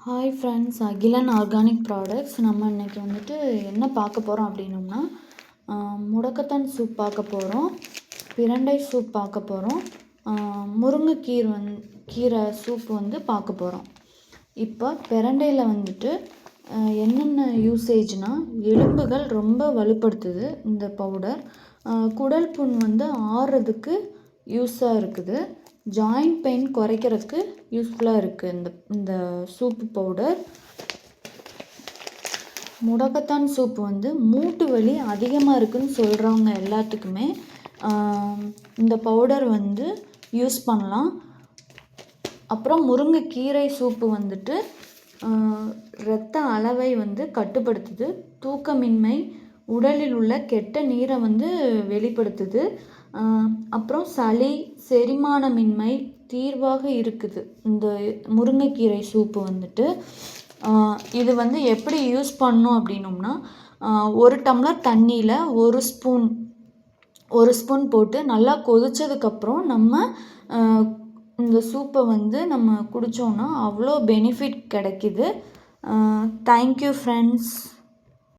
Hi friends, Akilan organic products. நம்ம இன்றைக்கி வந்துட்டு என்ன பார்க்க போகிறோம் அப்படின்னோம்னா, முடக்கத்தான் சூப் பார்க்க போகிறோம், பிரண்டை சூப் பார்க்க போகிறோம், கீரை சூப் வந்து பார்க்க போகிறோம். இப்போ பிரண்டையில் வந்துட்டு என்னென்ன யூசேஜ்னால், எலும்புகள் ரொம்ப வலுப்படுத்துது இந்த பவுடர். குடல் புண் வந்து ஆறுறதுக்கு யூஸாக இருக்குது. ஜாயிண்ட் பெயின் குறைக்கிறதுக்கு யூஸ்ஃபுல்லாக இருக்குது இந்த சூப்பு பவுடர். முடக்கத்தான் சூப் வந்து மூட்டு வலி அதிகமாக இருக்குதுன்னு சொல்கிறவங்க எல்லாத்துக்குமே இந்த பவுடர் வந்து யூஸ் பண்ணலாம். அப்புறம் முருங்கைக்கீரை சூப்பு வந்துட்டு இரத்த அளவை வந்து கட்டுப்படுத்துது. தூக்கமின்மை, உடலில் உள்ள கெட்ட நீரை வந்து வெளிப்படுத்துது. அப்புறம் சளி, செரிமானமின்மை தீர்வாக இருக்குது இந்த முருங்கைக்கீரை சூப்பு வந்துட்டு. இது வந்து எப்படி யூஸ் பண்ணணும் அப்படின்னோம்னா, 1 டம்ளர் தண்ணியில் ஒரு ஸ்பூன் போட்டு நல்லா கொதித்ததுக்கப்புறம் நம்ம இந்த சூப்பை வந்து நம்ம குடித்தோன்னா அவ்வளோ பெனிஃபிட் கிடைக்கிது. Thank you friends.